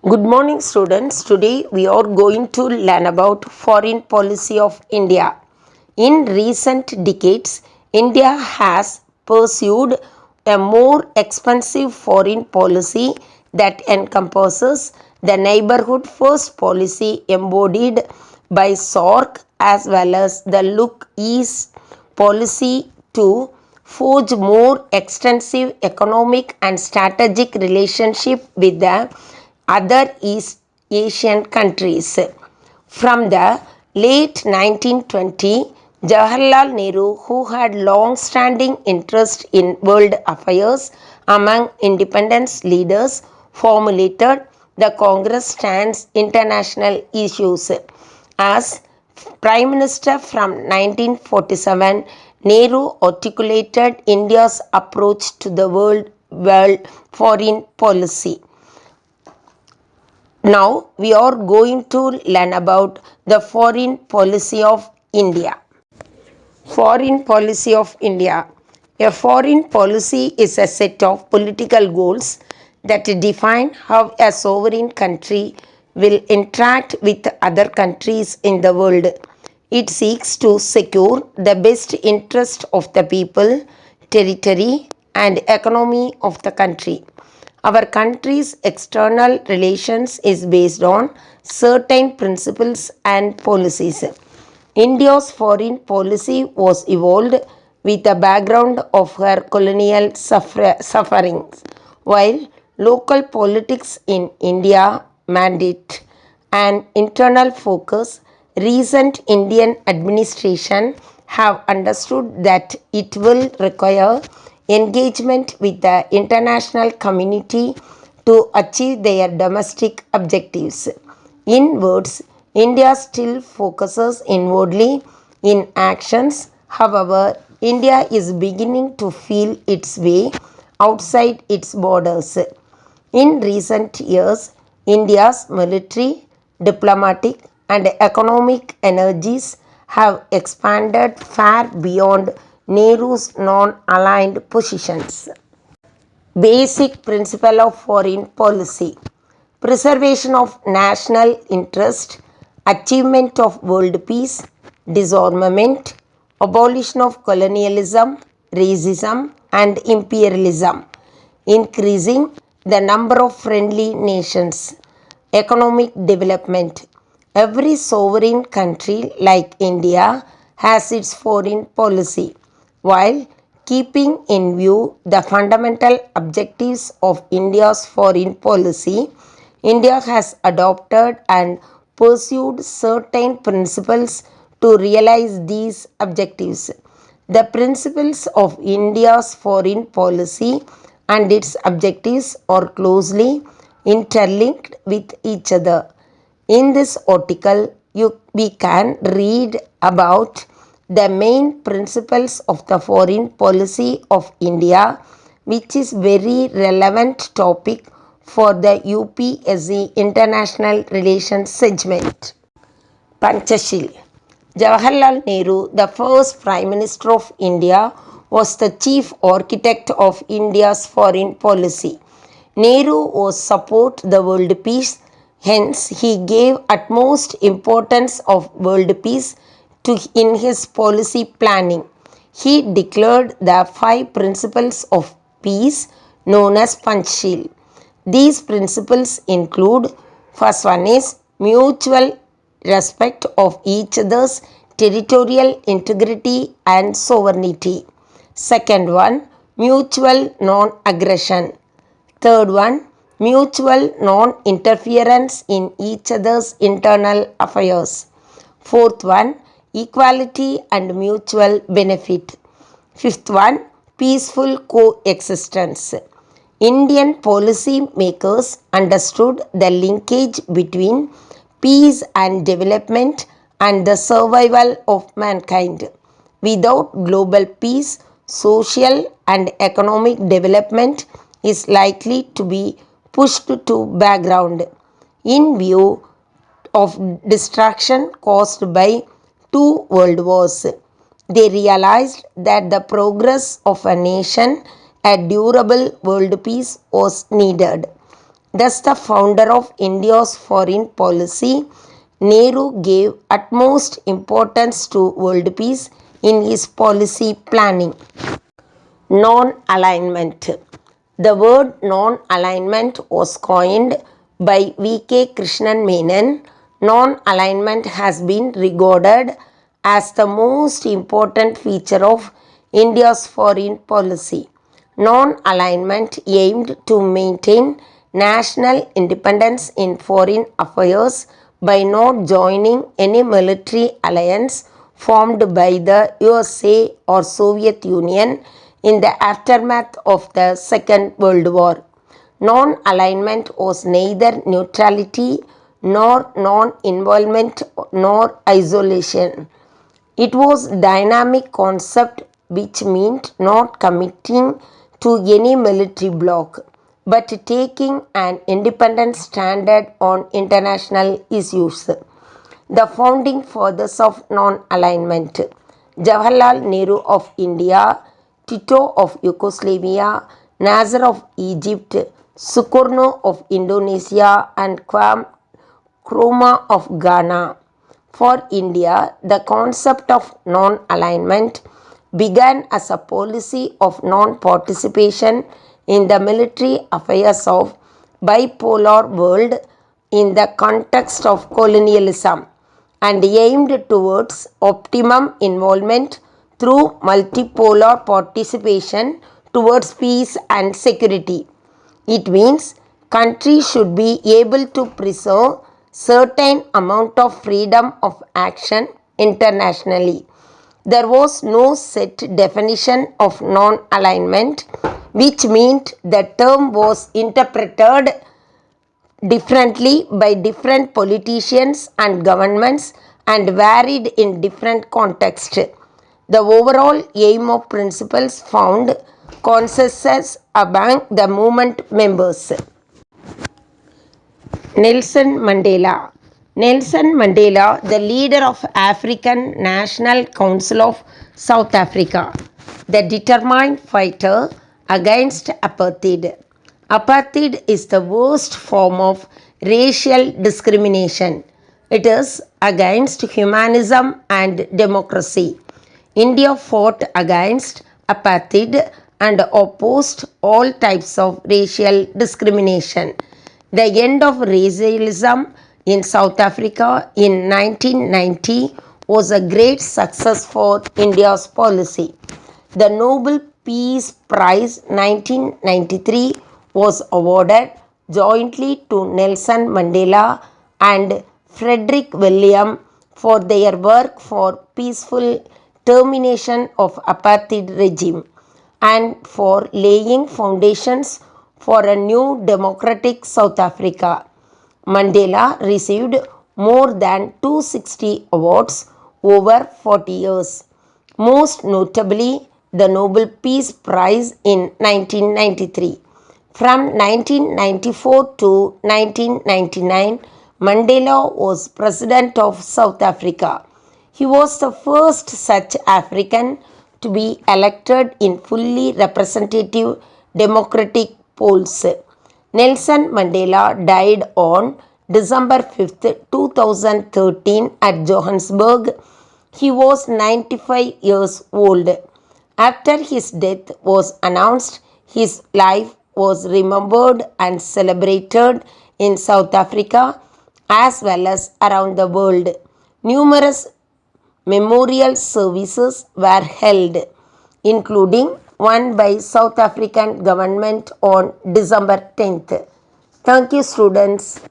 Good morning, students. Today we are going to learn about foreign policy of India. In recent decades, India has pursued a more expansive foreign policy that encompasses the neighborhood first policy embodied by SAARC as well as the Look East policy to forge more extensive economic and strategic relationship with the other East Asian countries. From the late 1920s, Jawaharlal Nehru, who had long-standing interest in world affairs among independence leaders, formulated the Congress stance international issues. As Prime Minister from 1947, Nehru articulated India's approach to the world foreign policy. Now we are going to learn about the foreign policy of India. Foreign policy of India. A foreign policy is a set of political goals that define how a sovereign country will interact with other countries in the world. It seeks to secure the best interest of the people, territory, and economy of the country. Our country's external relations is based on certain principles and policies. India's foreign policy was evolved with the background of her colonial sufferings, while local politics in India mandate an internal focus. Recent Indian administration have understood that it will require engagement with the international community to achieve their domestic objectives. In words, India still focuses inwardly in actions. However, India is beginning to feel its way outside its borders. In recent years, India's military, diplomatic, and economic energies have expanded far beyond Nehru's non-aligned positions. Basic principle of foreign policy: preservation of national interest, achievement of world peace, disarmament, abolition of colonialism, racism, and imperialism, increasing the number of friendly nations, economic development. Every sovereign country like India has its foreign policy, while keeping in view the fundamental objectives of India's foreign policy. India has adopted and pursued certain principles to realize these objectives. The principles of India's foreign policy and its objectives are closely interlinked with each other. In this article, we can read about the main principles of the foreign policy of India, which is very relevant topic for the UPSC International Relations segment. Panchashil. Jawaharlal Nehru, the first Prime Minister of India, was the chief architect of India's foreign policy. Nehru was support the world peace, hence he gave utmost importance of world peace in his policy planning. He declared the 5 principles of peace known as Panchashil. These principles include: first one is mutual respect of each other's territorial integrity and sovereignty. Second one, mutual non-aggression. Third one, mutual non-interference in each other's internal affairs. Fourth one, equality and mutual benefit. Fifth one, peaceful coexistence. Indian policy makers understood the linkage between peace and development and the survival of mankind. Without global peace, social and economic development is likely to be pushed to background. In view of destruction caused by 2 world wars, they realized that the progress of a nation, a durable world peace was needed. Thus, the founder of India's foreign policy, Nehru gave utmost importance to world peace in his policy planning. Non-alignment. The word non-alignment was coined by V.K. Krishnan Menon. Non-alignment has been regarded as the most important feature of India's foreign policy. Non-alignment aimed to maintain national independence in foreign affairs by not joining any military alliance formed by the USA or Soviet Union in the aftermath of the Second World War. Non-alignment was neither neutrality nor non-involvement nor isolation. It was dynamic concept which meant not committing to any military bloc but taking an independent stand on international issues. The founding fathers of non-alignment: Jawaharlal Nehru of India, Tito of Yugoslavia, Nasser of Egypt, Sukarno of Indonesia, and Kwame Nkrumah of Ghana. For India, the concept of non-alignment began as a policy of non-participation in the military affairs of bipolar world in the context of colonialism and aimed towards optimum involvement through multipolar participation towards peace and security. It means countries should be able to preserve certain amount of freedom of action internationally. There was no set definition of non-alignment, which meant the term was interpreted differently by different politicians and governments and varied in different contexts. The overall aim of principles found consensus among the movement members. Nelson Mandela. Nelson Mandela, the leader of African National Council of South Africa, the determined fighter against apartheid. Apartheid is the worst form of racial discrimination. It is against humanism and democracy. India fought against apartheid and opposed all types of racial discrimination. The end of racialism in South Africa in 1990 was a great success for India's policy. The Nobel Peace Prize 1993 was awarded jointly to Nelson Mandela and Frederick William for their work for peaceful termination of apartheid regime and for laying foundations for a new democratic South Africa. Mandela received more than 260 awards over 40 years, most notably the Nobel Peace Prize in 1993. From 1994 to 1999, Mandela was President of South Africa. He was the first such African to be elected in fully representative democratic polls. Nelson Mandela died on December 5, 2013 at Johannesburg. He was 95 years old. After his death was announced, his life was remembered and celebrated in South Africa as well as around the world. Numerous memorial services were held, including one by South African government on December 10th. Thank you, students.